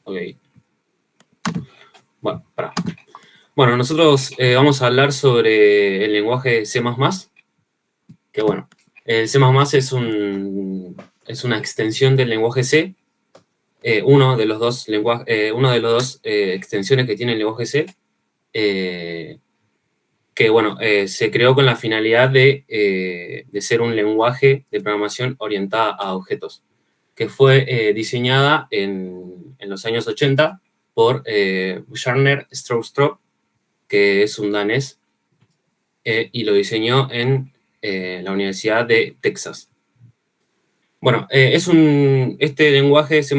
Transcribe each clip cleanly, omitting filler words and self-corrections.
Ok. Bueno, nosotros vamos a hablar sobre el lenguaje C++, que bueno, el C++ es una extensión del lenguaje C, uno de los dos extensiones que tiene el lenguaje C, que bueno, se creó con la finalidad de ser un lenguaje de programación orientada a objetos, que fue diseñada en los años 80 por Bjarne Stroustrup, que es un danés, y lo diseñó en la Universidad de Texas. Bueno, este lenguaje C++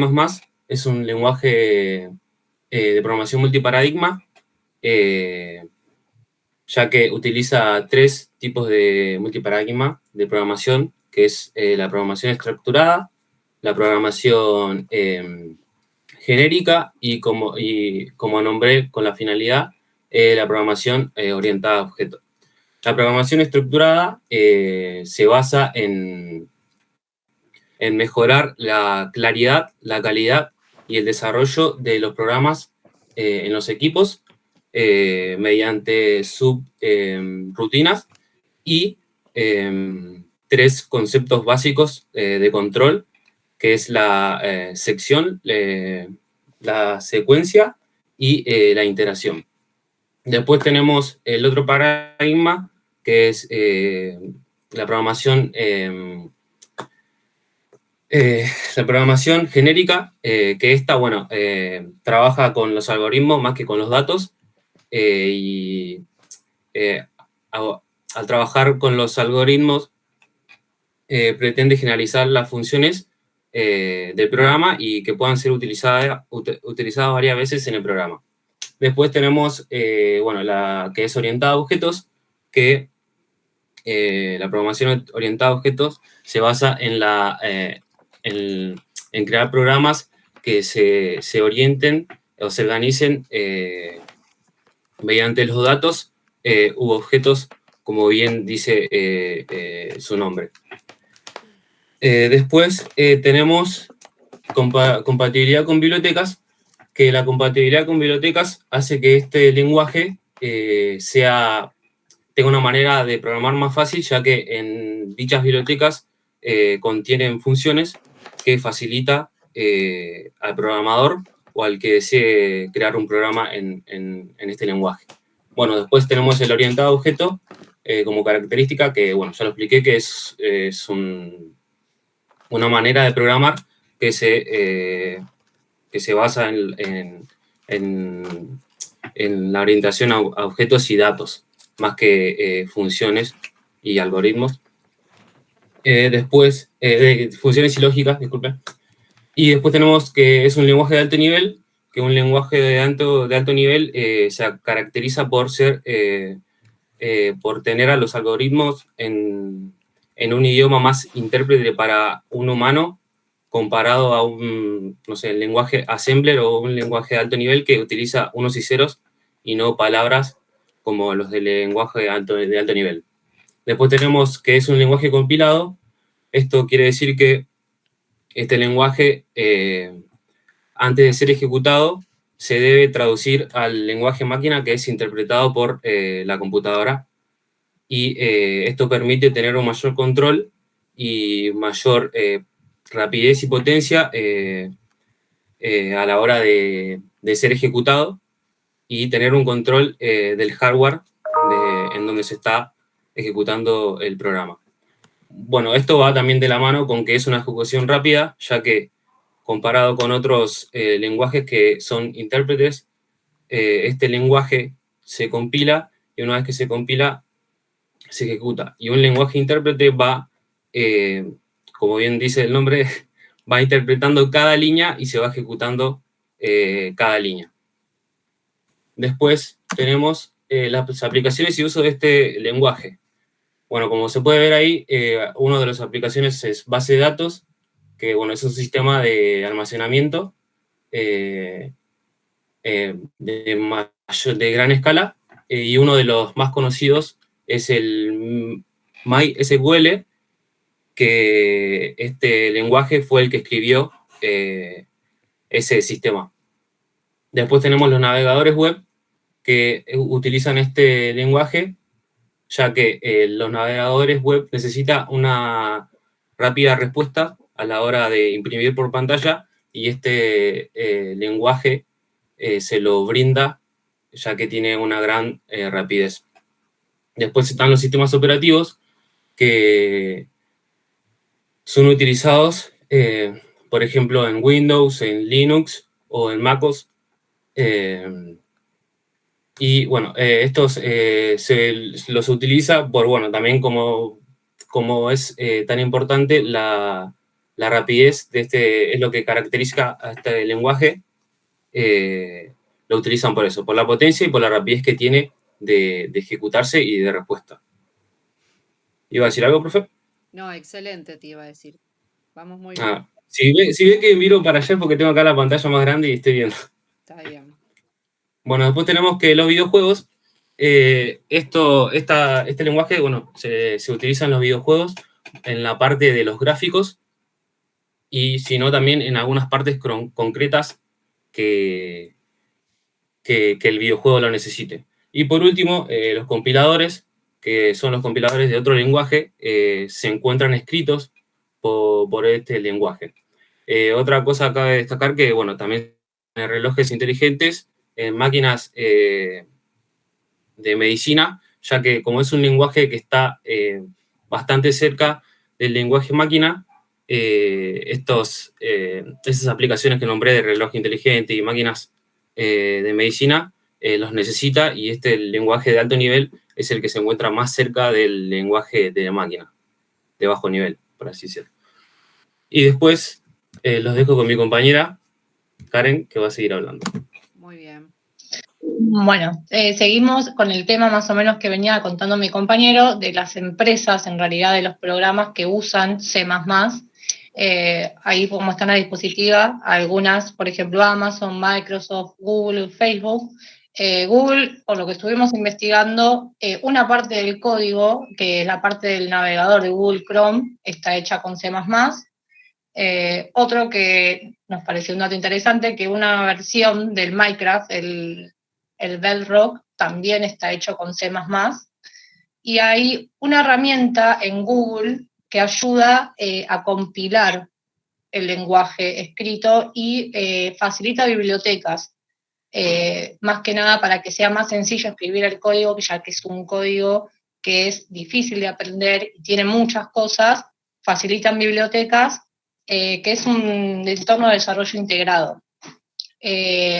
es un lenguaje de programación multiparadigma, ya que utiliza tres tipos de multiparadigma de programación, que es la programación estructurada, la programación genérica y como nombré con la finalidad, la programación orientada a objetos. La programación estructurada se basa en mejorar la claridad, la calidad y el desarrollo de los programas en los equipos mediante subrutinas y tres conceptos básicos de control, que es la sección, la secuencia y la iteración. Después tenemos el otro paradigma, que es la programación genérica, que esta, bueno, trabaja con los algoritmos más que con los datos, y al trabajar con los algoritmos pretende generalizar las funciones del programa y que puedan ser utilizadas varias veces en el programa. Después tenemos, bueno, la que es orientada a objetos, que la programación orientada a objetos se basa en crear programas que se orienten o se organicen mediante los datos u objetos, como bien dice su nombre. Después tenemos compatibilidad con bibliotecas, que la compatibilidad con bibliotecas hace que este lenguaje tenga una manera de programar más fácil, ya que en dichas bibliotecas contienen funciones que facilita al programador o al que desee crear un programa en este lenguaje. Bueno, después tenemos el orientado a objeto como característica, que bueno, ya lo expliqué, que es una manera de programar que se basa en la orientación a objetos y datos, más que funciones y algoritmos. Después, funciones y lógicas, disculpe. Y después tenemos que es un lenguaje de alto nivel, que un lenguaje de alto nivel se caracteriza por por tener a los algoritmos en un idioma más intérprete para un humano, comparado a un, no sé, el lenguaje assembler o un lenguaje de alto nivel que utiliza unos y ceros y no palabras como los del lenguaje de alto nivel. Después tenemos que es un lenguaje compilado. Esto quiere decir que este lenguaje, antes de ser ejecutado, se debe traducir al lenguaje máquina, que es interpretado por la computadora, y esto permite tener un mayor control y mayor rapidez y potencia a la hora de ser ejecutado, y tener un control del hardware en donde se está ejecutando el programa. Bueno, esto va también de la mano con que es una ejecución rápida, ya que comparado con otros lenguajes que son intérpretes, este lenguaje se compila, y una vez que se compila, se ejecuta. Y un lenguaje intérprete va, como bien dice el nombre, va interpretando cada línea y se va ejecutando cada línea. Después tenemos las aplicaciones y uso de este lenguaje. Bueno, como se puede ver ahí, una de las aplicaciones es base de datos, que bueno, es un sistema de almacenamiento de gran escala, y uno de los más conocidos es el MySQL, que este lenguaje fue el que escribió ese sistema. Después tenemos los navegadores web que utilizan este lenguaje, ya que los navegadores web necesitan una rápida respuesta a la hora de imprimir por pantalla, y este lenguaje se lo brinda, ya que tiene una gran rapidez. Después están los sistemas operativos que son utilizados, por ejemplo, en Windows, en Linux o en MacOS. Y bueno, estos los utiliza por, bueno, también como es tan importante la rapidez de este, es lo que caracteriza a este lenguaje, lo utilizan por eso, por la potencia y por la rapidez que tiene de ejecutarse y de respuesta. ¿Iba a decir algo, profe? No, excelente, te iba a decir. Vamos muy bien. Si ve que miro para allá es porque tengo acá la pantalla más grande y estoy viendo. Está bien. Bueno, después tenemos que los videojuegos, este lenguaje, bueno, se utiliza en los videojuegos en la parte de los gráficos, y si no también en algunas partes concretas que el videojuego lo necesite. Y por último, los compiladores, que son los compiladores de otro lenguaje, se encuentran escritos por este lenguaje. Otra cosa cabe destacar que, bueno, también en relojes inteligentes, en máquinas de medicina, ya que como es un lenguaje que está bastante cerca del lenguaje máquina, esas aplicaciones que nombré de reloj inteligente y máquinas de medicina, los necesita, y este lenguaje de alto nivel es el que se encuentra más cerca del lenguaje de máquina, de bajo nivel, por así decirlo. Y después los dejo con mi compañera, Karen, que va a seguir hablando. Muy bien. Bueno, seguimos con el tema más o menos que venía contando mi compañero de las empresas, en realidad de los programas que usan C++. Ahí como están a dispositiva algunas, por ejemplo, Amazon, Microsoft, Google, Facebook. Google, por lo que estuvimos investigando, una parte del código, que es la parte del navegador de Google Chrome, está hecha con C++. Otro que nos pareció un dato interesante, que una versión del Minecraft, el Bedrock, también está hecho con C++. Y hay una herramienta en Google que ayuda a compilar el lenguaje escrito y facilita bibliotecas, más que nada para que sea más sencillo escribir el código, ya que es un código que es difícil de aprender y tiene muchas cosas, facilitan bibliotecas, que es un entorno de desarrollo integrado.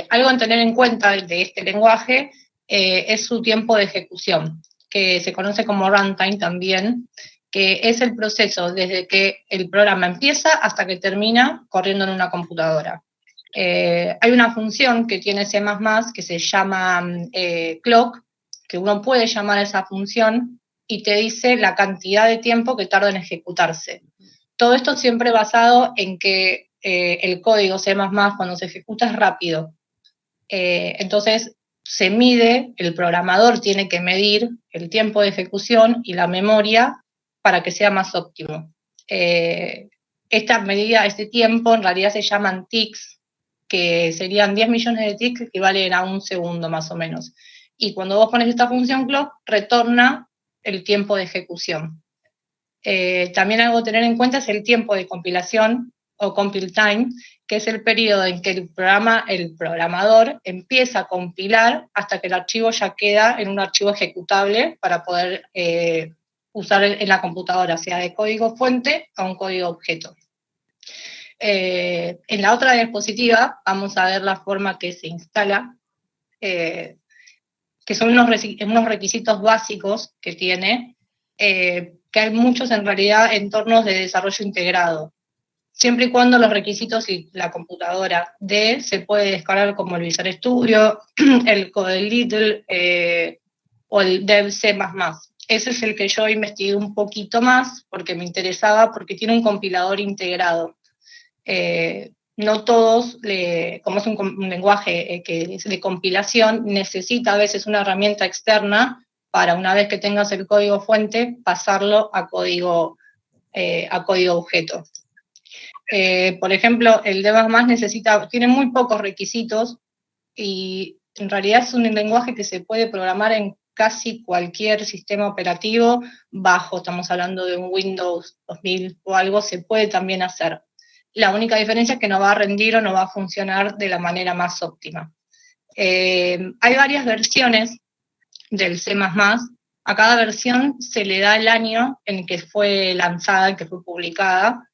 Algo a tener en cuenta de este lenguaje es su tiempo de ejecución, que se conoce como runtime también, que es el proceso desde que el programa empieza hasta que termina corriendo en una computadora. Hay una función que tiene C++ que se llama clock, que uno puede llamar a esa función y te dice la cantidad de tiempo que tarda en ejecutarse. Todo esto siempre basado en que el código C++ cuando se ejecuta es rápido. Entonces se mide, el programador tiene que medir el tiempo de ejecución y la memoria para que sea más óptimo. Esta medida, este tiempo, en realidad se llaman ticks, que serían 10 millones de ticks, que equivalen a un segundo más o menos. Y cuando vos pones esta función clock, retorna el tiempo de ejecución. También algo a tener en cuenta es el tiempo de compilación o compile time, que es el periodo en que el programador empieza a compilar hasta que el archivo ya queda en un archivo ejecutable para poder usar en la computadora, sea de código fuente a un código objeto. En la otra diapositiva vamos a ver la forma que se instala, que son unos requisitos básicos que tiene, que hay muchos en realidad entornos de desarrollo integrado. Siempre y cuando los requisitos y la computadora dé, se puede descargar como el Visual Studio, el CodeLittle o el Dev C++. Ese es el que yo investigué un poquito más porque me interesaba, porque tiene un compilador integrado. No todos, como es un lenguaje que es de compilación, necesita a veces una herramienta externa para, una vez que tengas el código fuente, pasarlo a código objeto. Por ejemplo, el D++ tiene muy pocos requisitos y en realidad es un lenguaje que se puede programar en casi cualquier sistema operativo bajo, estamos hablando de un Windows 2000 o algo, se puede también hacer. La única diferencia es que no va a rendir o no va a funcionar de la manera más óptima. Hay varias versiones del C++. A cada versión se le da el año en que fue lanzada, en que fue publicada.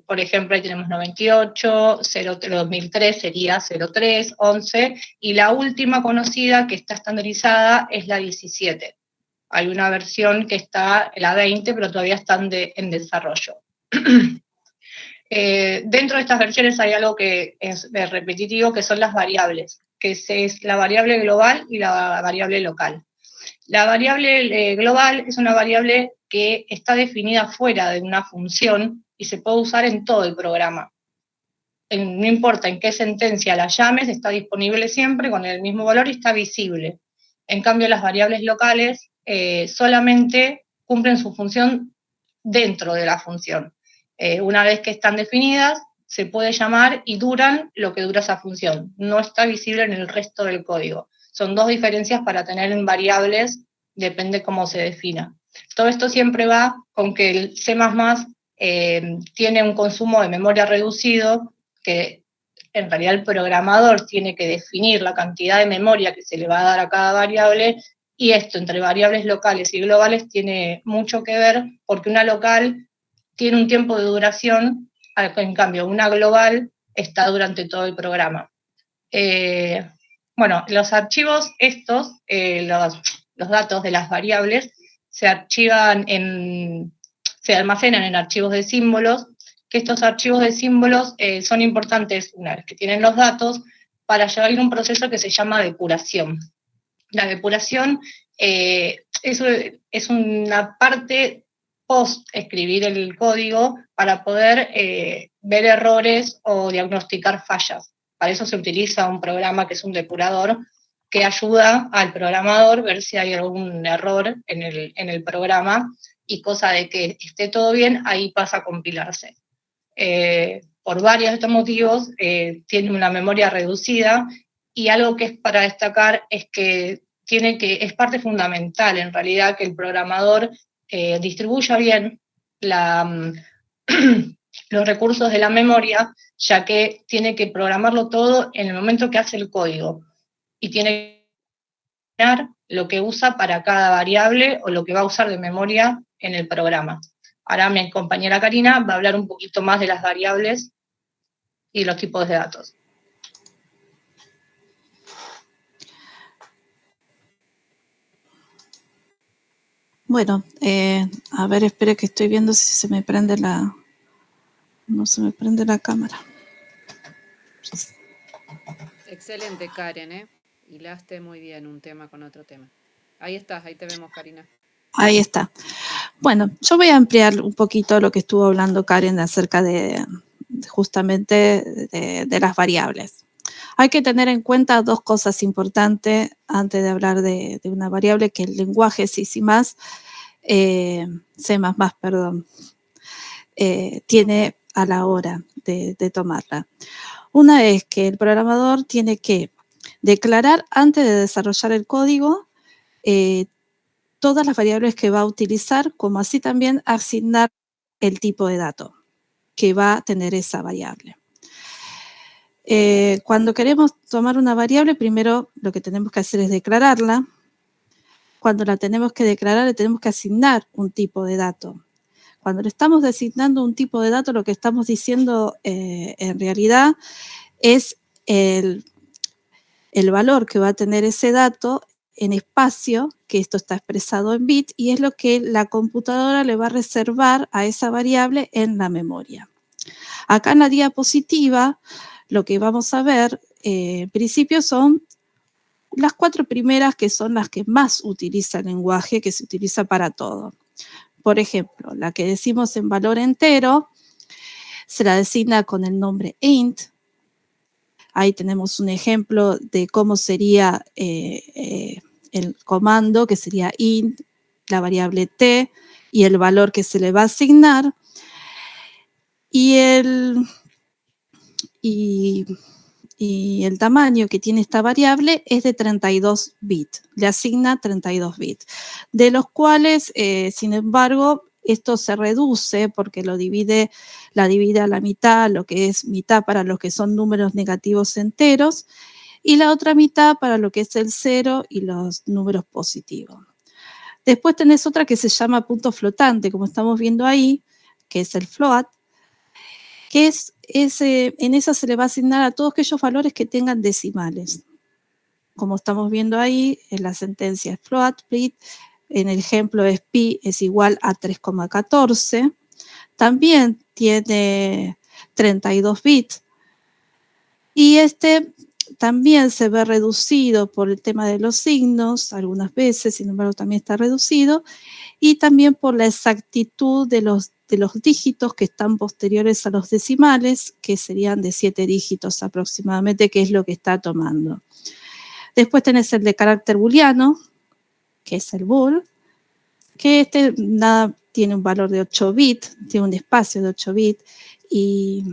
Por ejemplo, ahí tenemos 98, 2003 sería 03, 11, y la última conocida que está estandarizada es la 17. Hay una versión que está, la 20, pero todavía están en desarrollo. Dentro de estas versiones hay algo que es repetitivo, que son las variables, que es la variable global y la variable local. La variable global es una variable que está definida fuera de una función y se puede usar en todo el programa. No importa en qué sentencia la llames, está disponible siempre con el mismo valor y está visible. En cambio, las variables locales solamente cumplen su función dentro de la función. Una vez que están definidas, se puede llamar y duran lo que dura esa función. No está visible en el resto del código. Son dos diferencias para tener en variables, depende cómo se defina. Todo esto siempre va con que el C++ tiene un consumo de memoria reducido, que en realidad el programador tiene que definir la cantidad de memoria que se le va a dar a cada variable, y esto entre variables locales y globales tiene mucho que ver, porque una local tiene un tiempo de duración, en cambio una global está durante todo el programa. Bueno, los archivos estos, los datos de las variables, se almacenan en archivos de símbolos, que estos archivos de símbolos son importantes, una vez que tienen los datos, para llevar un proceso que se llama depuración. La depuración es una parte post escribir el código para poder ver errores o diagnosticar fallas. Para eso se utiliza un programa que es un depurador, que ayuda al programador a ver si hay algún error en el programa, y cosa de que esté todo bien, ahí pasa a compilarse. Por varios de estos motivos, tiene una memoria reducida, y algo que es para destacar es que es parte fundamental, en realidad, que el programador distribuya bien los recursos de la memoria, ya que tiene que programarlo todo en el momento que hace el código, y tiene que determinar lo que usa para cada variable o lo que va a usar de memoria en el programa. Ahora mi compañera Karina va a hablar un poquito más de las variables y los tipos de datos. Bueno, a ver, espere que estoy viendo si se me prende no se me prende la cámara. Excelente, Karen, hilaste muy bien un tema con otro tema. Ahí estás, ahí te vemos, Karina. Ahí está. Bueno, yo voy a ampliar un poquito lo que estuvo hablando Karen acerca de justamente de las variables. Hay que tener en cuenta dos cosas importantes antes de hablar de una variable, que el lenguaje C++, tiene a la hora de tomarla. Una es que el programador tiene que declarar antes de desarrollar el código todas las variables que va a utilizar, como así también asignar el tipo de dato que va a tener esa variable. Cuando queremos tomar una variable, primero lo que tenemos que hacer es declararla. Cuando la tenemos que declarar, le tenemos que asignar un tipo de dato. Cuando le estamos designando un tipo de dato, lo que estamos diciendo en realidad es el valor que va a tener ese dato en espacio, que esto está expresado en bit, y es lo que la computadora le va a reservar a esa variable en la memoria. Acá en la diapositiva, lo que vamos a ver, en principio, son las 4 primeras, que son las que más utiliza el lenguaje, que se utiliza para todo. Por ejemplo, la que decimos en valor entero, se la designa con el nombre int. Ahí tenemos un ejemplo de cómo sería el comando, que sería int, la variable t, y el valor que se le va a asignar. Y y el tamaño que tiene esta variable es de 32 bits, le asigna 32 bits, de los cuales, sin embargo, esto se reduce porque la divide a la mitad, lo que es mitad para los que son números negativos enteros, y la otra mitad para lo que es el 0 y los números positivos. Después tenés otra que se llama punto flotante, como estamos viendo ahí, que es el float, que en esa se le va a asignar a todos aquellos valores que tengan decimales. Como estamos viendo ahí, en la sentencia es float bit, en el ejemplo es pi es igual a 3,14. También tiene 32 bits. Y también se ve reducido por el tema de los signos, algunas veces, sin embargo, también está reducido, y también por la exactitud de los dígitos que están posteriores a los decimales, que serían de 7 dígitos aproximadamente, que es lo que está tomando. Después tenés el de carácter booleano, que es el bool, que tiene un valor de 8 bits, tiene un espacio de 8 bits, y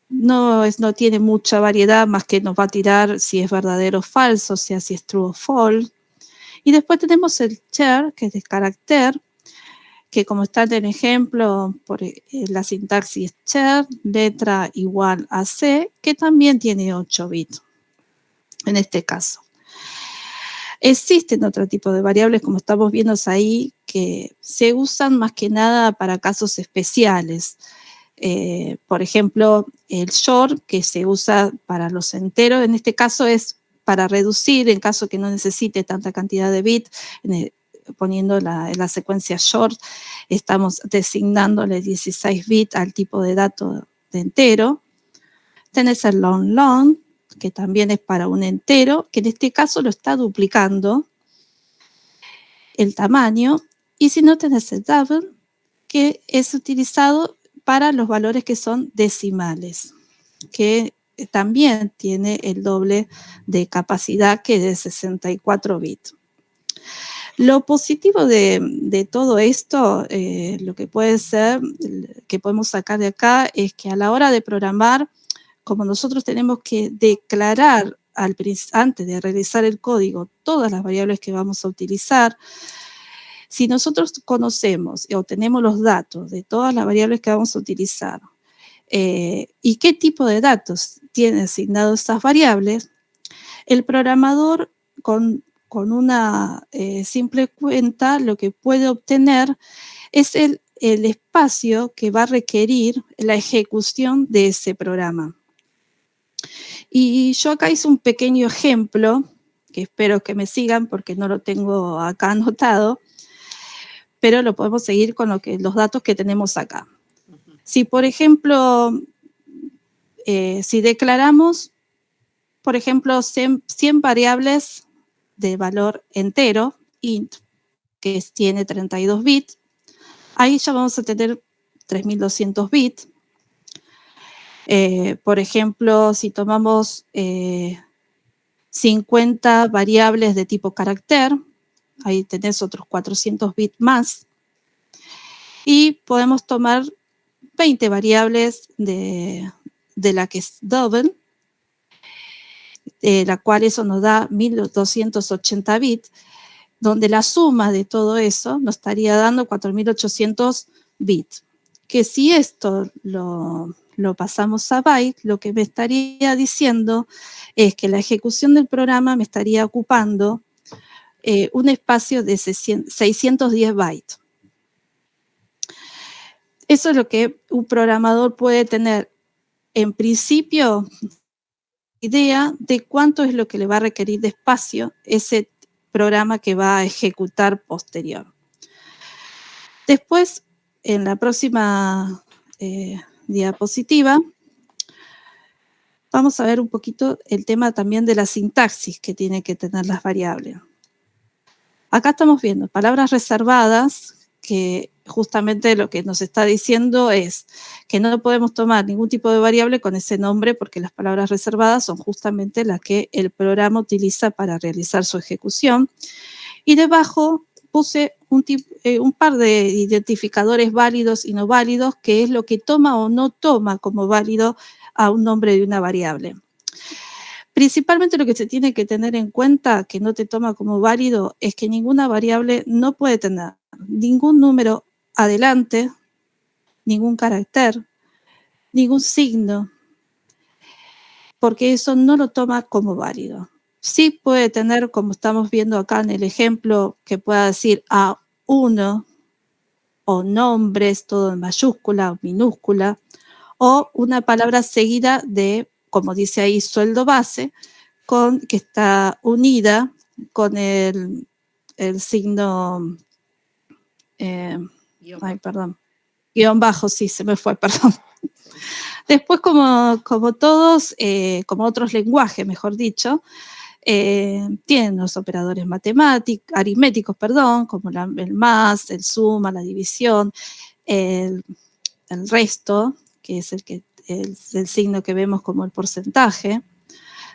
no tiene mucha variedad, más que nos va a tirar si es verdadero o falso, o sea, si es true o false. Y después tenemos el char, que es de carácter, que como está en el ejemplo, por la sintaxis char, letra igual a C, que también tiene 8 bits, en este caso. Existen otro tipo de variables, como estamos viendo ahí, que se usan más que nada para casos especiales. Por ejemplo, el short, que se usa para los enteros, en este caso es para reducir, en caso que no necesite tanta cantidad de bits, poniendo en la secuencia short, estamos designándole 16 bits al tipo de dato de entero. Tenés el long, que también es para un entero, que en este caso lo está duplicando el tamaño. Y si no, tenés el double, que es utilizado para los valores que son decimales, que también tiene el doble de capacidad, que es de 64 bits. Lo positivo de todo esto, lo que puede ser, que podemos sacar de acá, es que a la hora de programar, como nosotros tenemos que declarar antes de realizar el código todas las variables que vamos a utilizar, si nosotros conocemos o tenemos los datos de todas las variables que vamos a utilizar y qué tipo de datos tiene asignados estas variables, el programador con una simple cuenta lo que puede obtener es el espacio que va a requerir la ejecución de ese programa. Y yo acá hice un pequeño ejemplo, que espero que me sigan porque no lo tengo acá anotado, pero lo podemos seguir con los datos que tenemos acá. Si, por ejemplo, si declaramos, por ejemplo, 100 variables de valor entero, int, que tiene 32 bits, ahí ya vamos a tener 3200 bits. Por ejemplo, si tomamos 50 variables de tipo carácter, ahí tenés otros 400 bits más. Y podemos tomar 20 variables de la que es double, la cual eso nos da 1280 bits, donde la suma de todo eso nos estaría dando 4800 bits. Que si esto lo pasamos a byte, lo que me estaría diciendo es que la ejecución del programa me estaría ocupando un espacio de 610 bytes. Eso es lo que un programador puede tener en principio idea de cuánto es lo que le va a requerir de espacio ese programa que va a ejecutar posterior. Después, en la próxima diapositiva, vamos a ver un poquito el tema también de la sintaxis que tienen que tener las variables. Acá estamos viendo palabras reservadas, que justamente lo que nos está diciendo es que no podemos tomar ningún tipo de variable con ese nombre porque las palabras reservadas son justamente las que el programa utiliza para realizar su ejecución. Y debajo puse un par de identificadores válidos y no válidos, que es lo que toma o no toma como válido a un nombre de una variable. Principalmente lo que se tiene que tener en cuenta, que no te toma como válido, es que ninguna variable no puede tener ningún número adelante, ningún carácter, ningún signo, porque eso no lo toma como válido. Sí puede tener, como estamos viendo acá en el ejemplo, que pueda decir A1 o nombres, todo en mayúscula o minúscula, o una palabra seguida de, como dice ahí, sueldo base, que está unida con el signo, guión bajo, sí, se me fue, perdón. Después, como todos, como otros lenguajes, mejor dicho, tienen los operadores aritméticos, como el más, el suma, la división, el resto, que es el signo que vemos como el porcentaje.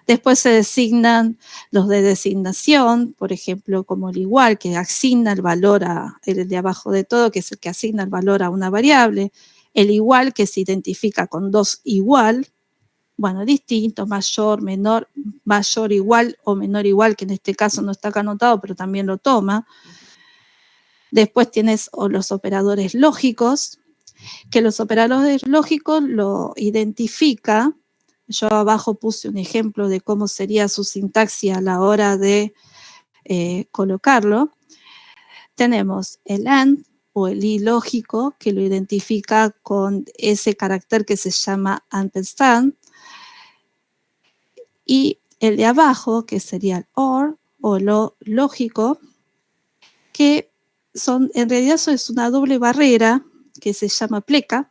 Después se designan los de designación, por ejemplo, como el igual, que asigna el valor el de abajo de todo, que es el que asigna el valor a una variable. El igual, que se identifica con dos igual, bueno, distinto, mayor, menor, mayor igual o menor igual, que en este caso no está acá anotado, pero también lo toma. Después tienes los operadores lógicos, que los operadores lógicos lo identifica. Yo abajo puse un ejemplo de cómo sería su sintaxis a la hora de colocarlo. Tenemos el AND o el I lógico, que lo identifica con ese carácter que se llama ampersand. Y el de abajo, que sería el OR o lo lógico, que en realidad eso es una doble barrera que se llama pleca,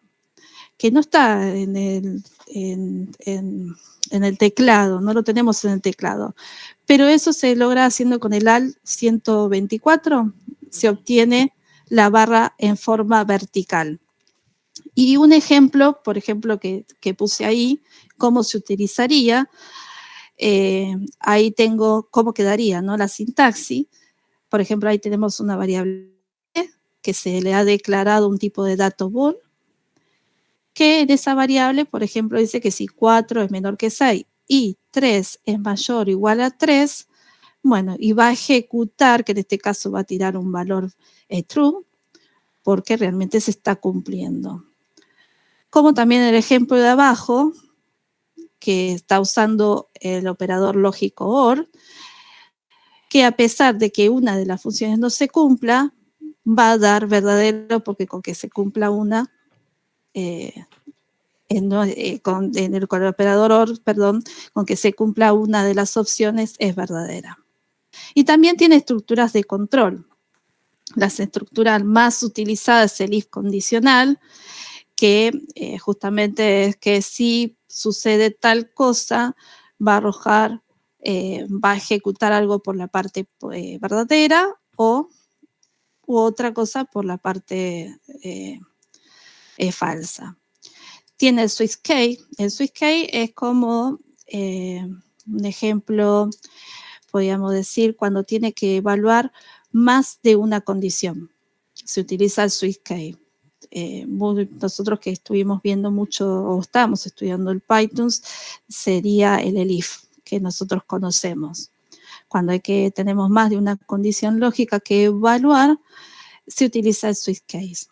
que no está en el teclado, no lo tenemos en el teclado. Pero eso se logra haciendo con el AL 124, se obtiene la barra en forma vertical. Y un ejemplo, por ejemplo, que puse ahí, cómo se utilizaría, ahí tengo cómo quedaría, ¿no? La sintaxis. Por ejemplo, ahí tenemos una variable que se le ha declarado un tipo de dato bool, que en esa variable, por ejemplo, dice que si 4 es menor que 6 y 3 es mayor o igual a 3, bueno, y va a ejecutar, que en este caso va a tirar un valor true, porque realmente se está cumpliendo. Como también el ejemplo de abajo, que está usando el operador lógico OR, que a pesar de que una de las funciones no se cumpla, va a dar verdadero, porque con que se cumpla una, con el operador OR, con que se cumpla una de las opciones es verdadera. Y también tiene estructuras de control. Las estructuras más utilizadas es el if condicional, que justamente es que si sucede tal cosa, va a arrojar, va a ejecutar algo por la parte verdadera u otra cosa por la parte falsa. Tiene el Swiss case. El Swiss case es como un ejemplo, podríamos decir, cuando tiene que evaluar más de una condición. Se utiliza el Swiss case. Nosotros que estuvimos viendo mucho o estamos estudiando el Python, sería el elif que nosotros conocemos. Cuando tenemos más de una condición lógica que evaluar, se utiliza el Swiss case.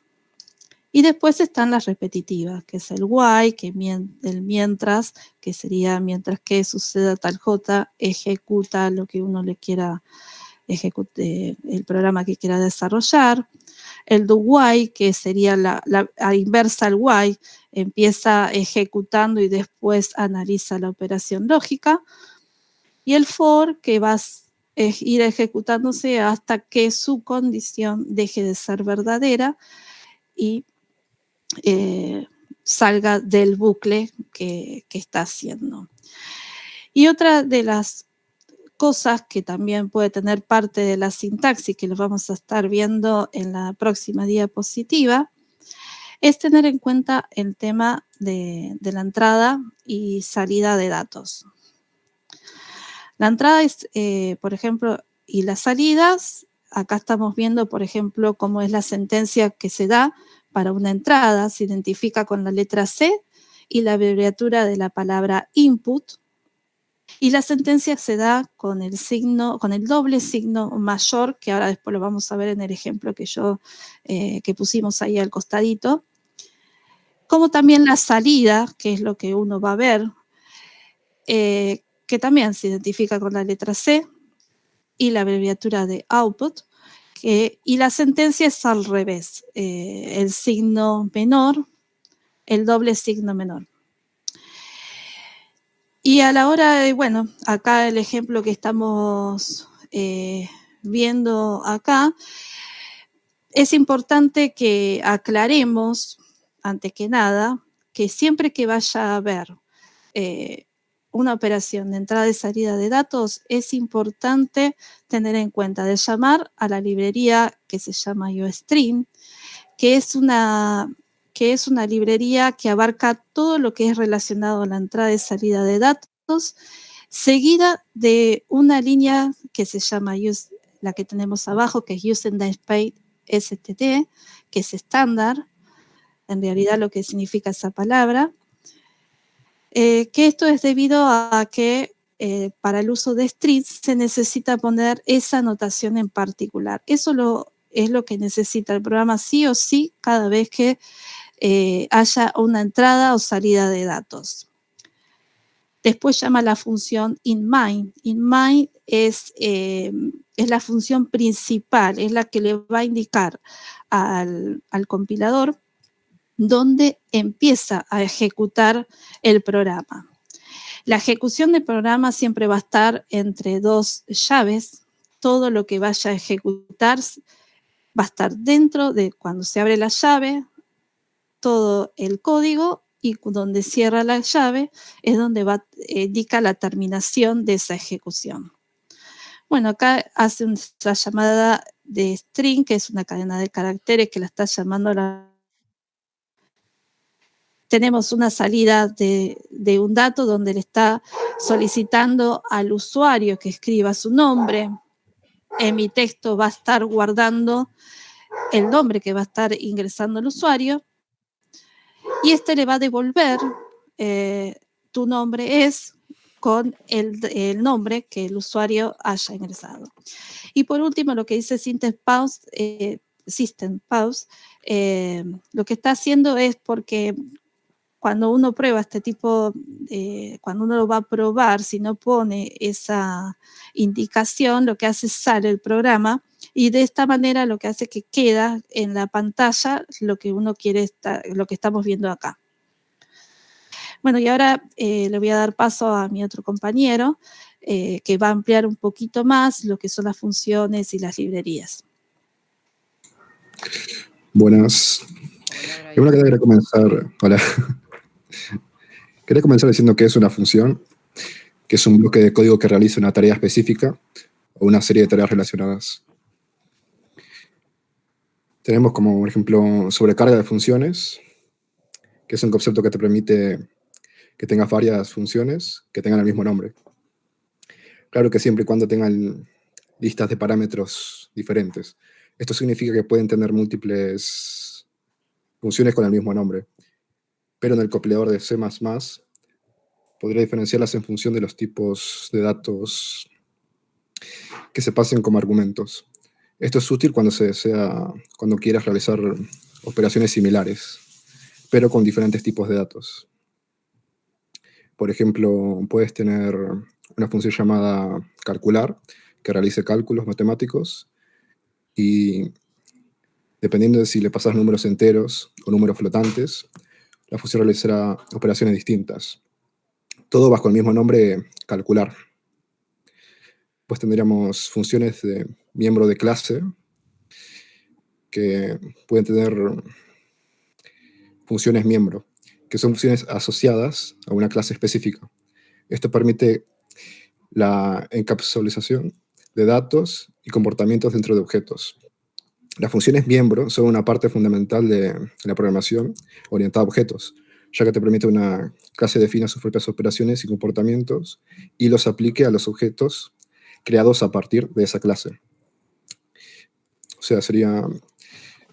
Y después están las repetitivas, que es el while, el mientras, que sería mientras que suceda tal J, ejecuta lo que uno le quiera ejecutar, el programa que quiera desarrollar. El do while, que sería la inversa al while, empieza ejecutando y después analiza la operación lógica. Y el for, que va a ir ejecutándose hasta que su condición deje de ser verdadera y salga del bucle que está haciendo. Y otra de las cosas que también puede tener parte de la sintaxis, que lo vamos a estar viendo en la próxima diapositiva, es tener en cuenta el tema de la entrada y salida de datos. La entrada es, por ejemplo, y las salidas, acá estamos viendo, por ejemplo, cómo es la sentencia que se da para una entrada, se identifica con la letra C y la abreviatura de la palabra input. Y la sentencia se da con el signo, con el doble signo mayor, que ahora después lo vamos a ver en el ejemplo que pusimos ahí al costadito. Como también la salida, que es lo que uno va a ver, que también se identifica con la letra C, y la abreviatura de output, y la sentencia es al revés, el signo menor, el doble signo menor. Y a la hora de, bueno, acá el ejemplo que estamos viendo acá, es importante que aclaremos, antes que nada, que siempre que vaya a haber una operación de entrada y salida de datos, es importante tener en cuenta de llamar a la librería que se llama IOStream, que es una librería que abarca todo lo que es relacionado a la entrada y salida de datos, seguida de una línea que se llama la que tenemos abajo, que es Using Namespace STT, que es estándar, en realidad lo que significa esa palabra, que esto es debido a que para el uso de strings se necesita poner esa notación en particular. Eso es lo que necesita el programa sí o sí cada vez que haya una entrada o salida de datos. Después llama la función inMain. inMain es la función principal, es la que le va a indicar al compilador donde empieza a ejecutar el programa. La ejecución del programa siempre va a estar entre dos llaves. Todo lo que vaya a ejecutar va a estar dentro de cuando se abre la llave, todo el código, y donde cierra la llave es donde indica la terminación de esa ejecución. Bueno, acá hace la llamada de string, que es una cadena de caracteres que la está llamando tenemos una salida de un dato donde le está solicitando al usuario que escriba su nombre. En mi texto va a estar guardando el nombre que va a estar ingresando el usuario y este le va a devolver tu nombre es con el nombre que el usuario haya ingresado. Y por último, lo que dice System Pause, lo que está haciendo es porque cuando uno prueba este tipo, cuando uno lo va a probar, si no pone esa indicación, lo que hace es sale el programa y de esta manera lo que hace es que queda en la pantalla lo que uno quiere, lo que estamos viendo acá. Bueno, y ahora le voy a dar paso a mi otro compañero que va a ampliar un poquito más lo que son las funciones y las librerías. Buenas. Primero que quería comenzar, hola. Quería comenzar diciendo que es una función, que es un bloque de código que realiza una tarea específica o una serie de tareas relacionadas. Tenemos como, por ejemplo, sobrecarga de funciones, que es un concepto que te permite que tengas varias funciones que tengan el mismo nombre. Claro que siempre y cuando tengan listas de parámetros diferentes. Esto significa que pueden tener múltiples funciones con el mismo nombre. Pero en el compilador de C++ podría diferenciarlas en función de los tipos de datos que se pasen como argumentos. Esto es útil cuando cuando quieras realizar operaciones similares, pero con diferentes tipos de datos. Por ejemplo, puedes tener una función llamada calcular, que realice cálculos matemáticos, y dependiendo de si le pasas números enteros o números flotantes, la función realizará operaciones distintas. Todo bajo el mismo nombre, calcular. Pues tendríamos funciones de miembro de clase que pueden tener funciones miembro, que son funciones asociadas a una clase específica. Esto permite la encapsulación de datos y comportamientos dentro de objetos. Las funciones miembro son una parte fundamental de la programación orientada a objetos, ya que te permite una clase defina sus propias operaciones y comportamientos y los aplique a los objetos creados a partir de esa clase. O sea,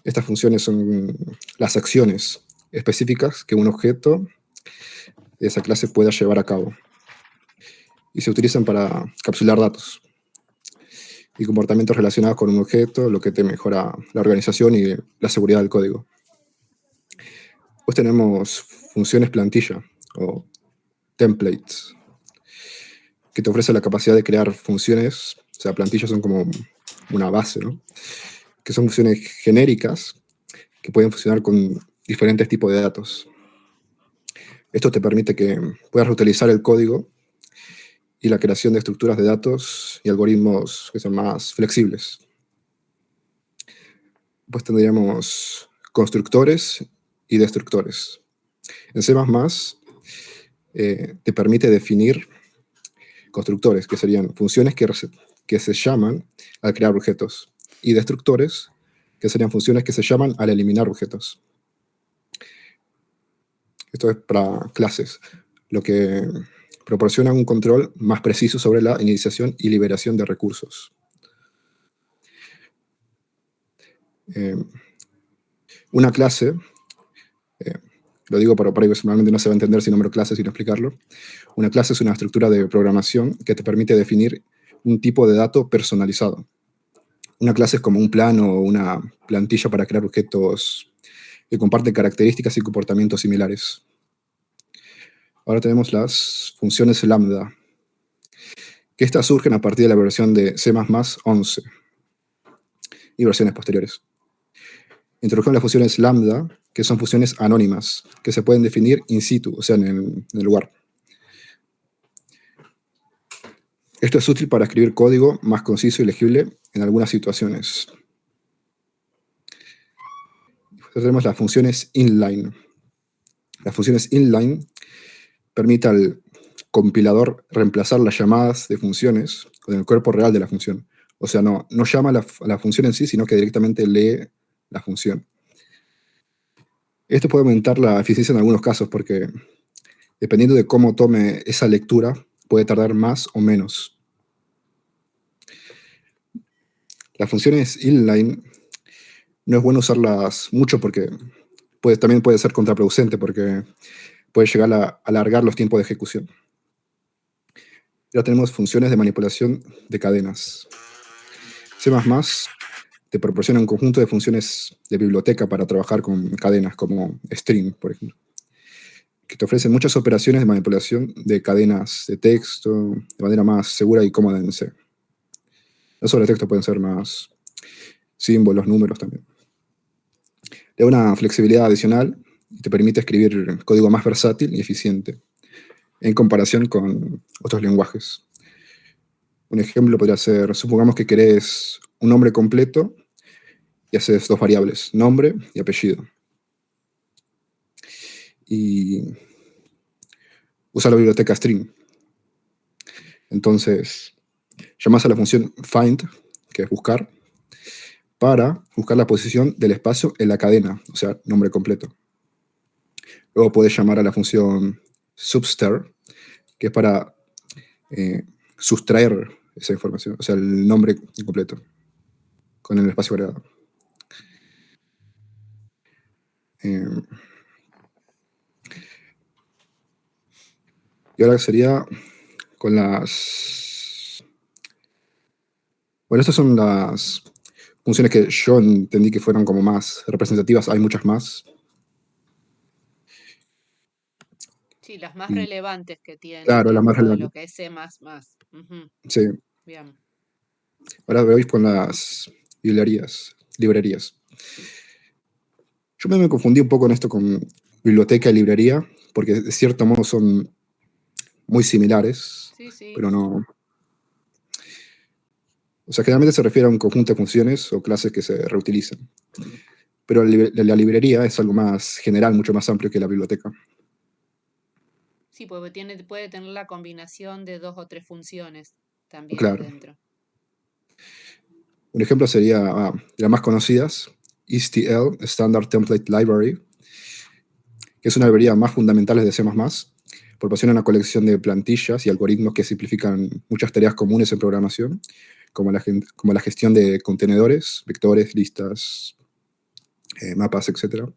estas funciones son las acciones específicas que un objeto de esa clase pueda llevar a cabo. y se utilizan para capsular datos y comportamientos relacionados con un objeto, lo que te mejora la organización y la seguridad del código. Después tenemos funciones plantilla o templates, que te ofrece la capacidad de crear funciones, o sea, plantillas son como una base, ¿no? Que son funciones genéricas que pueden funcionar con diferentes tipos de datos. Esto te permite que puedas reutilizar el código y la creación de estructuras de datos y algoritmos que son más flexibles. Pues tendríamos constructores y destructores. En C++ te permite definir constructores, que serían funciones que se llaman al crear objetos, y destructores, que serían funciones que se llaman al eliminar objetos. Esto es para clases, lo que proporciona un control más preciso sobre la iniciación y liberación de recursos. Una clase, lo digo para que normalmente no se va a entender si nombro clase sin explicarlo. Una clase es una estructura de programación que te permite definir un tipo de dato personalizado. Una clase es como un plano o una plantilla para crear objetos que comparten características y comportamientos similares. Ahora tenemos las funciones lambda, que estas surgen a partir de la versión de C++ 11 y versiones posteriores. Introdujeron las funciones lambda, que son funciones anónimas, que se pueden definir in situ, o sea, en el lugar. Esto es útil para escribir código más conciso y legible en algunas situaciones. Tenemos las funciones inline. Las funciones inline permiten al compilador reemplazar las llamadas de funciones con el cuerpo real de la función. O sea, no llama a la función en sí, sino que directamente lee la función. Esto puede aumentar la eficiencia en algunos casos porque, dependiendo de cómo tome esa lectura, puede tardar más o menos. Las funciones inline no es bueno usarlas mucho porque también puede ser contraproducente porque puede llegar a alargar los tiempos de ejecución. Ya tenemos funciones de manipulación de cadenas. C++ te proporciona un conjunto de funciones de biblioteca para trabajar con cadenas, como string, por ejemplo, que te ofrecen muchas operaciones de manipulación de cadenas de texto de manera más segura y cómoda en C. No solo el texto, pueden ser más símbolos, números también. Te da una flexibilidad adicional y te permite escribir código más versátil y eficiente en comparación con otros lenguajes. Un ejemplo podría ser, supongamos que querés un nombre completo y haces dos variables, nombre y apellido. Y usa la biblioteca string. Entonces, llamas a la función find, que es buscar, para buscar la posición del espacio en la cadena, o sea, nombre completo. Luego puedes llamar a la función subster, que es para sustraer esa información, o sea, el nombre incompleto, con el espacio agregado. Y ahora sería con las... Bueno, estas son las funciones que yo entendí que fueron como más representativas. Hay muchas más. Sí, las más relevantes que tiene, claro, las más todo relevantes. lo que es C++. Ujú. Sí. Bien. Ahora voy con las librerías. Yo me confundí un poco en esto con biblioteca y librería, porque de cierto modo son muy similares, Sí. pero no... O sea, generalmente se refiere a un conjunto de funciones o clases que se reutilizan. Pero la librería es algo más general, mucho más amplio que la biblioteca. Sí, porque puede tener la combinación de 2 o 3 funciones también Claro. adentro. Un ejemplo sería de las más conocidas, STL, Standard Template Library, que es una librería más fundamental de C++. Proporciona una colección de plantillas y algoritmos que simplifican muchas tareas comunes en programación, como la gestión de contenedores, vectores, listas, mapas, etc.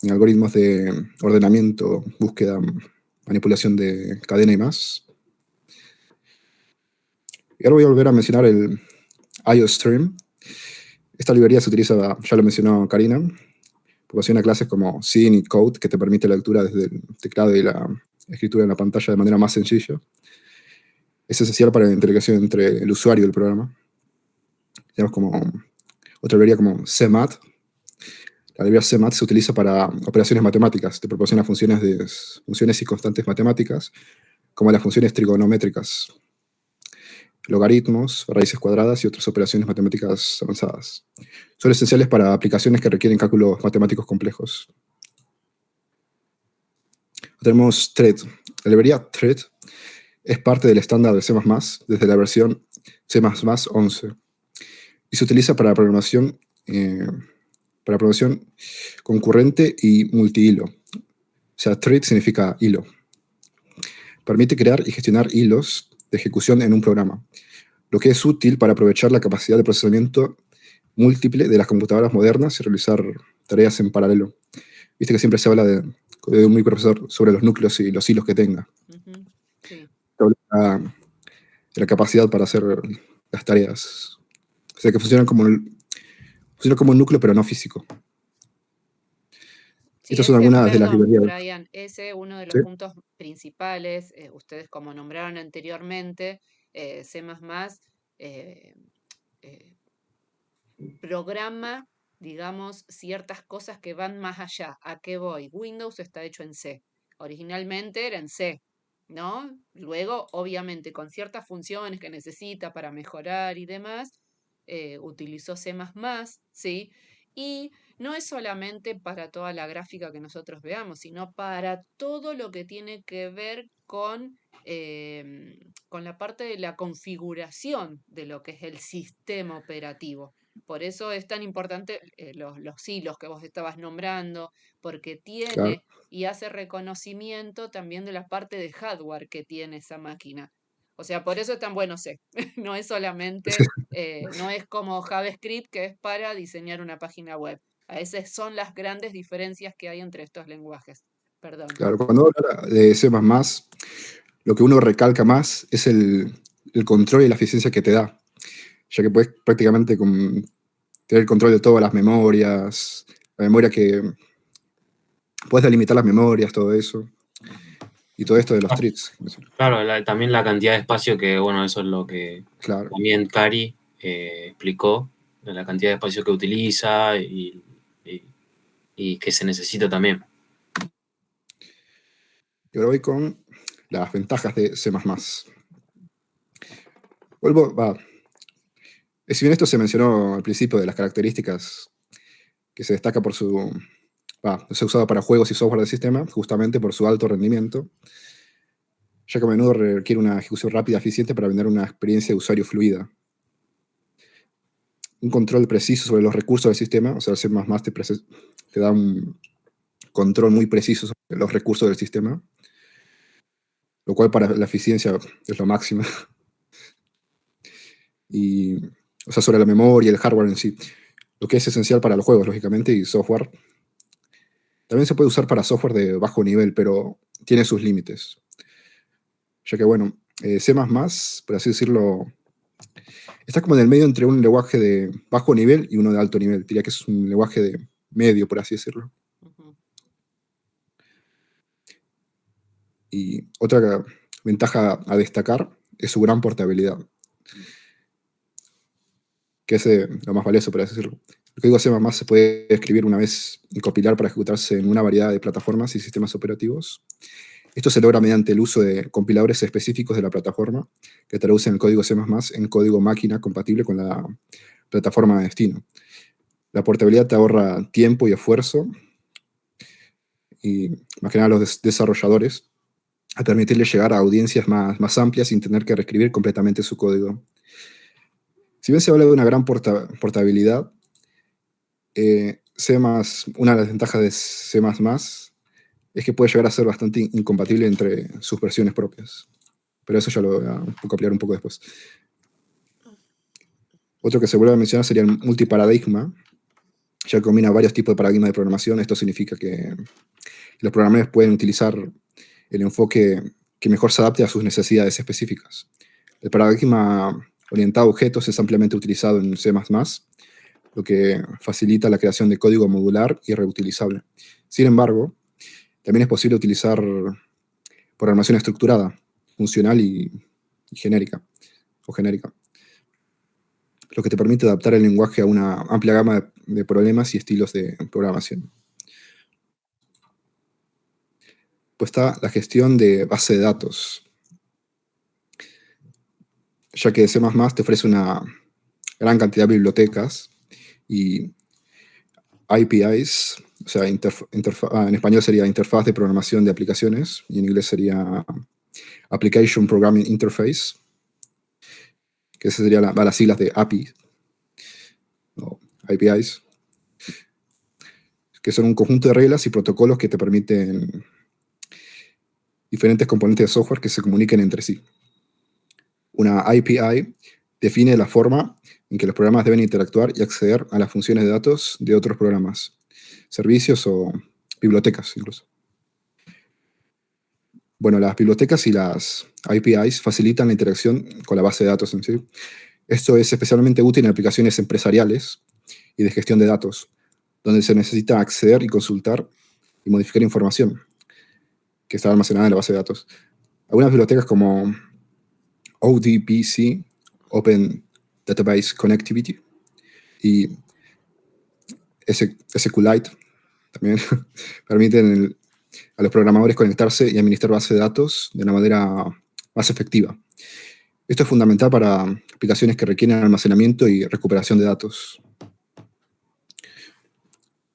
Y algoritmos de ordenamiento, búsqueda, manipulación de cadena y más. Y ahora voy a volver a mencionar el IOStream. Esta librería se utiliza, ya lo mencionó Karina, proporciona clases como Scene y Code, que te permite la lectura desde el teclado y la escritura en la pantalla de manera más sencilla. Es esencial para la integración entre el usuario y el programa. Tenemos como otra librería como CMAT. La librería CMAT se utiliza para operaciones matemáticas. Te proporciona funciones y constantes matemáticas, como las funciones trigonométricas, logaritmos, raíces cuadradas y otras operaciones matemáticas avanzadas. Son esenciales para aplicaciones que requieren cálculos matemáticos complejos. Tenemos Thread. La librería Thread es parte del estándar de C++ desde la versión C++ 11 y se utiliza para programación concurrente y multihilo. O sea, Thread significa hilo. Permite crear y gestionar hilos de ejecución en un programa, lo que es útil para aprovechar la capacidad de procesamiento múltiple de las computadoras modernas y realizar tareas en paralelo. Viste que siempre se habla de un microprocesador sobre los núcleos y los hilos que tenga. Sí. La capacidad para hacer las tareas. O sea, que funciona como un núcleo, pero no físico. Sí, Estas son algunas de las librerías. Brian, ese uno de los ¿Sí? puntos principales, ustedes como nombraron anteriormente, C++ eh, eh, programa, digamos, ciertas cosas que van más allá. ¿A qué voy? Windows está hecho en C. Originalmente era en C, ¿no? Luego, obviamente, con ciertas funciones que necesita para mejorar y demás, utilizó C++, ¿sí? Y no es solamente para toda la gráfica que nosotros veamos, sino para todo lo que tiene que ver con la parte de la configuración de lo que es el sistema operativo. Por eso es tan importante los hilos que vos estabas nombrando, porque tiene Claro. y hace reconocimiento también de la parte de hardware que tiene esa máquina. O sea, por eso es tan bueno C. No es solamente, no es como JavaScript, que es para diseñar una página web. Esas son las grandes diferencias que hay entre estos lenguajes. Perdón. Claro, cuando habla de C++, lo que uno recalca más es el control y la eficiencia que te da, ya que puedes prácticamente tener el control de todas las memorias, la memoria que... Puedes delimitar las memorias, todo eso, y todo esto de los threads. Claro, también la cantidad de espacio que, bueno, eso es lo que Claro. también Cari explicó, de la cantidad de espacio que utiliza y que se necesita también. Y ahora voy con las ventajas de C++. Si bien esto se mencionó al principio de las características que se destaca por es usado para juegos y software del sistema, justamente por su alto rendimiento, ya que a menudo requiere una ejecución rápida y eficiente para brindar una experiencia de usuario fluida. Un control preciso sobre los recursos del sistema, o sea, el C++ te da un control muy preciso sobre los recursos del sistema, lo cual para la eficiencia es lo máximo. O sea, sobre la memoria y el hardware en sí, lo que es esencial para los juegos, lógicamente, y software. También se puede usar para software de bajo nivel, pero tiene sus límites. Ya que, bueno, C++, por así decirlo, está como en el medio entre un lenguaje de bajo nivel y uno de alto nivel. Diría que es un lenguaje de medio, por así decirlo. Uh-huh. Y otra ventaja a destacar es su gran portabilidad, que es lo más valioso, por así decirlo. El código C++ se puede escribir una vez y compilar para ejecutarse en una variedad de plataformas y sistemas operativos. Esto se logra mediante el uso de compiladores específicos de la plataforma que traducen el código C++ en código máquina compatible con la plataforma de destino. La portabilidad te ahorra tiempo y esfuerzo, y más que nada a los desarrolladores, a permitirles llegar a audiencias más amplias sin tener que reescribir completamente su código. Si bien se habla de una gran portabilidad, una de las ventajas de C++ es que puede llegar a ser bastante incompatible entre sus versiones propias. Pero eso ya lo voy a ampliar un poco después. Otro que se vuelve a mencionar sería el multiparadigma, ya que combina varios tipos de paradigmas de programación. Esto significa que los programadores pueden utilizar el enfoque que mejor se adapte a sus necesidades específicas. El paradigma orientado a objetos es ampliamente utilizado en C++, lo que facilita la creación de código modular y reutilizable. Sin embargo, también es posible utilizar programación estructurada, funcional y genérica, lo que te permite adaptar el lenguaje a una amplia gama de problemas y estilos de programación. Pues está la gestión de base de datos, ya que C++ te ofrece una gran cantidad de bibliotecas y APIs, o sea, en español sería interfaz de programación de aplicaciones, y en inglés sería Application Programming Interface, que esa sería las siglas de API, o APIs, que son un conjunto de reglas y protocolos que te permiten diferentes componentes de software que se comuniquen entre sí. Una API define la forma en que los programas deben interactuar y acceder a las funciones de datos de otros programas, servicios o bibliotecas incluso. Bueno, las bibliotecas y las APIs facilitan la interacción con la base de datos en sí. Esto es especialmente útil en aplicaciones empresariales y de gestión de datos, donde se necesita acceder y consultar y modificar información que está almacenada en la base de datos. Algunas bibliotecas como ODBC, Open Database Connectivity, y SQLite también permiten a los programadores conectarse y administrar bases de datos de una manera más efectiva. Esto es fundamental para aplicaciones que requieren almacenamiento y recuperación de datos.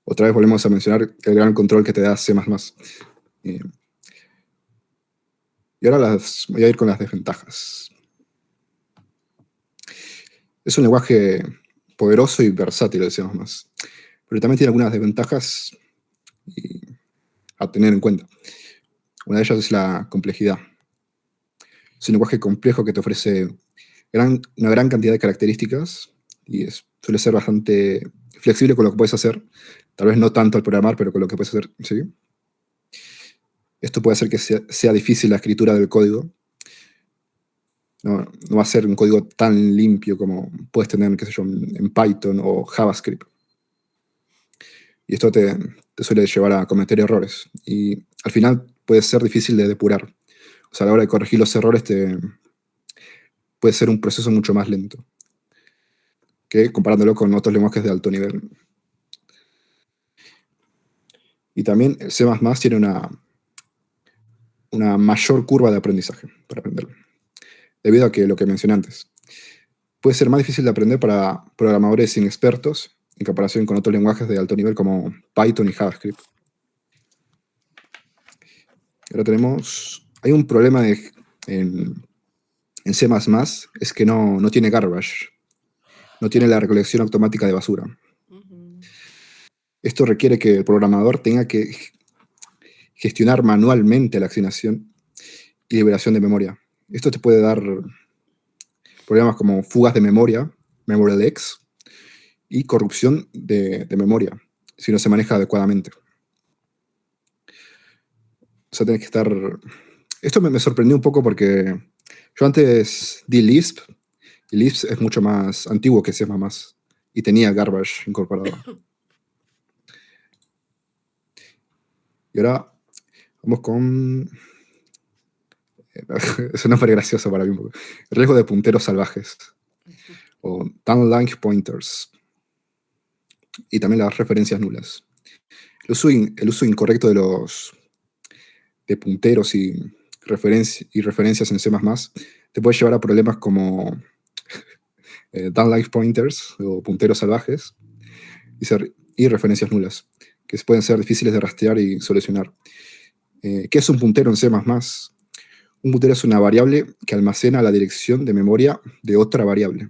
Otra vez volvemos a mencionar el gran control que te da C++. Y ahora voy a ir con las desventajas. Es un lenguaje poderoso y versátil el C++, pero también tiene algunas desventajas a tener en cuenta. Una de ellas es la complejidad. Es un lenguaje complejo que te ofrece una gran cantidad de características y suele ser bastante flexible con lo que puedes hacer. Tal vez no tanto al programar, pero con lo que puedes hacer, ¿sí? Esto puede hacer que sea difícil la escritura del código. No va a ser un código tan limpio como puedes tener, qué sé yo, en Python o JavaScript. Y esto te suele llevar a cometer errores. Y al final puede ser difícil de depurar. O sea, a la hora de corregir los errores puede ser un proceso mucho más lento que comparándolo con otros lenguajes de alto nivel. Y también el C++ tiene una mayor curva de aprendizaje para aprenderlo, debido a que lo que mencioné antes. Puede ser más difícil de aprender para programadores inexpertos en comparación con otros lenguajes de alto nivel como Python y JavaScript. Ahora hay un problema en C++, es que no tiene garbage, no tiene la recolección automática de basura. Esto requiere que el programador tenga que gestionar manualmente la asignación y liberación de memoria. Esto te puede dar problemas como fugas de memoria, memory leaks, y corrupción de memoria, si no se maneja adecuadamente. O sea, tenés que estar... Esto me sorprendió un poco porque yo antes di Lisp, y Lisp es mucho más antiguo que C++, y tenía garbage incorporado. Y ahora vamos con... Es un nombre gracioso para mí un poco. Riesgo de punteros salvajes, o downlink pointers, y también las referencias nulas. El uso incorrecto de punteros y referencias en C++ te puede llevar a problemas como downlink pointers o punteros salvajes y referencias nulas, que pueden ser difíciles de rastrear y solucionar. ¿Qué es un puntero en C++? Un puntero es una variable que almacena la dirección de memoria de otra variable.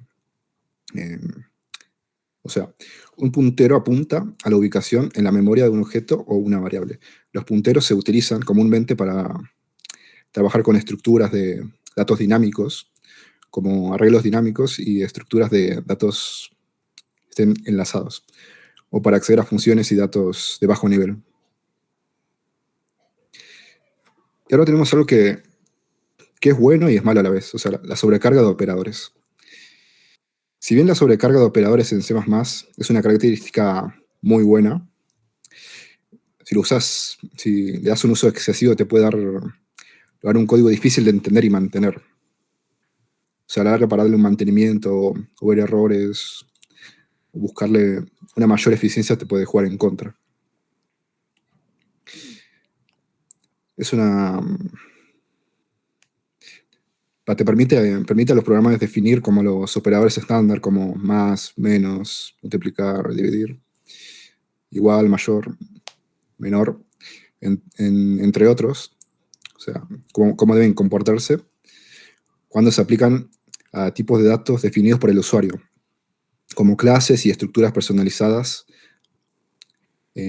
O sea, un puntero apunta a la ubicación en la memoria de un objeto o una variable. Los punteros se utilizan comúnmente para trabajar con estructuras de datos dinámicos, como arreglos dinámicos y estructuras de datos que estén enlazados, o para acceder a funciones y datos de bajo nivel. Y ahora tenemos algo que es bueno y es malo a la vez, o sea, la sobrecarga de operadores. Si bien la sobrecarga de operadores en C++ es una característica muy buena, si le das un uso excesivo, te puede dar un código difícil de entender y mantener. O sea, a la larga, para darle un mantenimiento o ver errores, o buscarle una mayor eficiencia, te puede jugar en contra. Te permite a los programas definir como los operadores estándar, como más, menos, multiplicar, dividir, igual, mayor, menor, entre otros. O sea, cómo deben comportarse cuando se aplican a tipos de datos definidos por el usuario, como clases y estructuras personalizadas.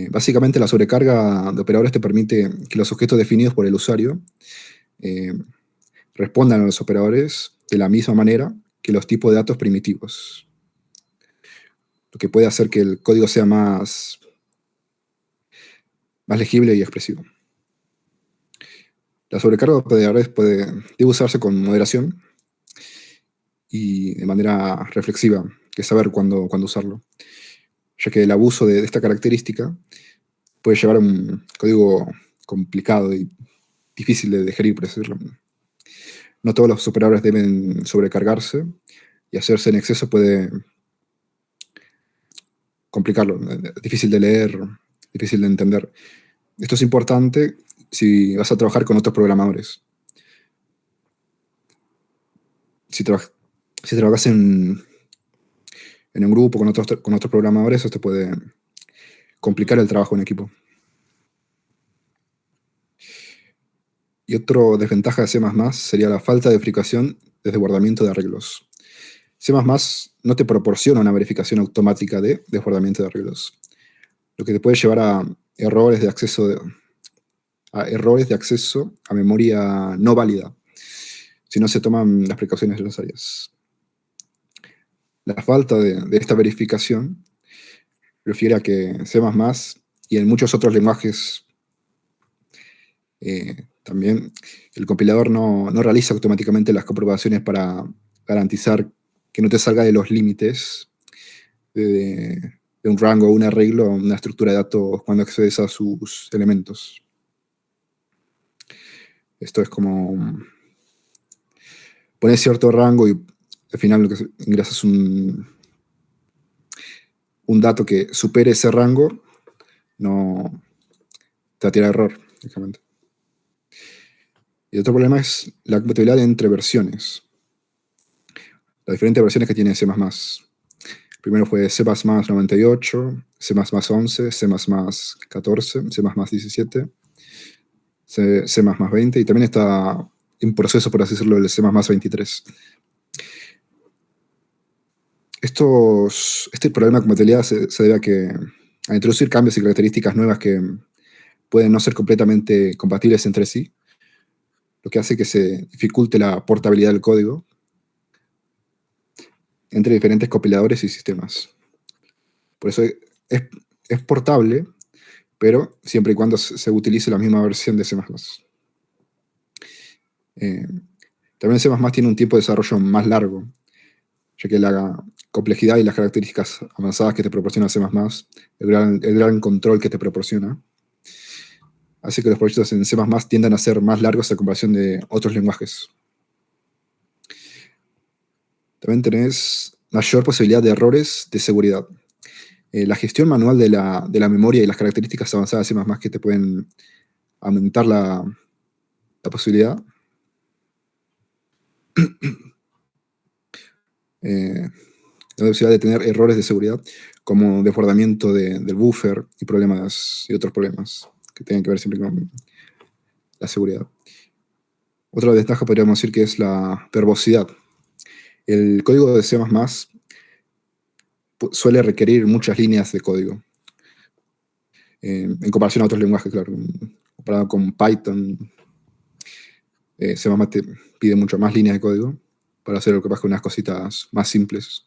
Básicamente, la sobrecarga de operadores te permite que los objetos definidos por el usuario respondan a los operadores de la misma manera que los tipos de datos primitivos, lo que puede hacer que el código sea más legible y expresivo. La sobrecarga de operadores debe usarse con moderación y de manera reflexiva, que saber cuándo usarlo, ya que el abuso de esta característica puede llevar a un código complicado y difícil de digerir, por decirlo. No todos los operadores deben sobrecargarse, y hacerse en exceso puede complicarlo, difícil de leer, difícil de entender. Esto es importante si vas a trabajar con otros programadores. Si trabajas en un grupo con otros programadores, esto puede complicar el trabajo en equipo. Y otra desventaja de C++ sería la falta de verificación de desbordamiento de arreglos. C++ no te proporciona una verificación automática de desbordamiento de arreglos, lo que te puede llevar a errores de acceso a memoria no válida, si no se toman las precauciones necesarias. La falta de esta verificación refiere a que C++ y en muchos otros lenguajes también el compilador no realiza automáticamente las comprobaciones para garantizar que no te salga de los límites de un rango, un arreglo, una estructura de datos cuando accedes a sus elementos. Esto es como poner cierto rango y al final lo que ingresas un dato que supere ese rango, no te va a tirar error, básicamente. Y otro problema es la compatibilidad entre versiones. Las diferentes versiones que tiene C++. Primero fue C++ 98, C++ 11, C++ 14, C++ 17, C++ 20, y también está en proceso, por así decirlo, el C++ 23. Este problema de compatibilidad se debe a introducir cambios y características nuevas que pueden no ser completamente compatibles entre sí, lo que hace que se dificulte la portabilidad del código entre diferentes compiladores y sistemas. Por eso es portable, pero siempre y cuando se utilice la misma versión de C++. También C++ tiene un tiempo de desarrollo más largo, ya que la complejidad y las características avanzadas que te proporciona C++, el gran control que te proporciona, hace que los proyectos en C++ tiendan a ser más largos a comparación de otros lenguajes. También tenés mayor posibilidad de errores de seguridad. La gestión manual de la memoria y las características avanzadas de C++ que te pueden aumentar la posibilidad. La posibilidad de tener errores de seguridad, como desbordamiento del buffer y otros problemas que tienen que ver siempre con la seguridad. Otra desventaja podríamos decir que es la verbosidad. El código de C++ suele requerir muchas líneas de código, en comparación a otros lenguajes, claro. Comparado con Python, C++ te pide mucho más líneas de código para hacer lo que pasa con unas cositas más simples.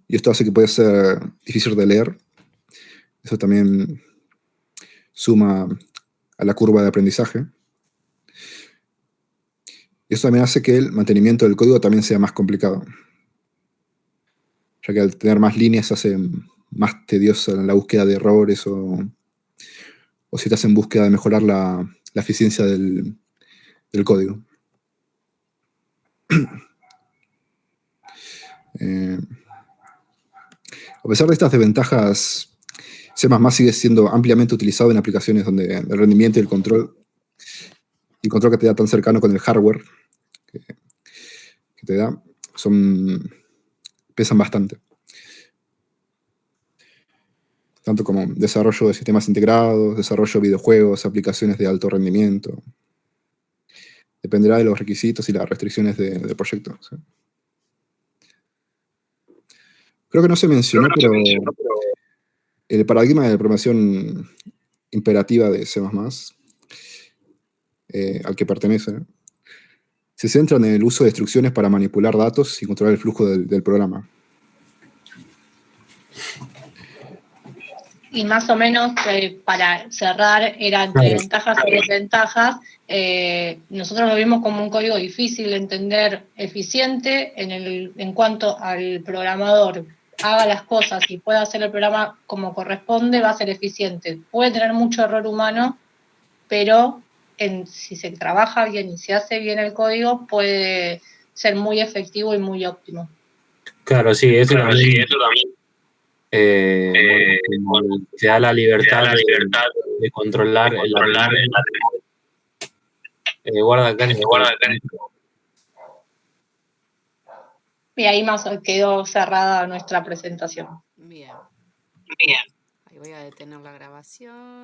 Y esto hace que pueda ser difícil de leer. Eso también suma a la curva de aprendizaje. Y eso también hace que el mantenimiento del código también sea más complicado, ya que al tener más líneas se hace más tediosa la búsqueda de errores o si estás en búsqueda de mejorar la eficiencia del código. A pesar de estas desventajas, C++ sigue siendo ampliamente utilizado en aplicaciones donde el rendimiento y el control que te da tan cercano con el hardware que te da, pesan bastante. Tanto como desarrollo de sistemas integrados, desarrollo de videojuegos, aplicaciones de alto rendimiento. Dependerá de los requisitos y las restricciones del proyecto. ¿Sí? Creo que no se mencionó, pero el paradigma de programación imperativa de C++, al que pertenece, se centra en el uso de instrucciones para manipular datos y controlar el flujo del programa. Y más o menos, para cerrar, era entre ventajas y desventajas. Nosotros lo vimos como un código difícil de entender, eficiente, en cuanto al programador haga las cosas y pueda hacer el programa como corresponde, va a ser eficiente. Puede tener mucho error humano, pero si se trabaja bien y se hace bien el código, puede ser muy efectivo y muy óptimo. Claro, sí, eso también. Bueno, te da la libertad de controlar el guarda acá. Y ahí más quedó cerrada nuestra presentación. Bien. Ahí voy a detener la grabación.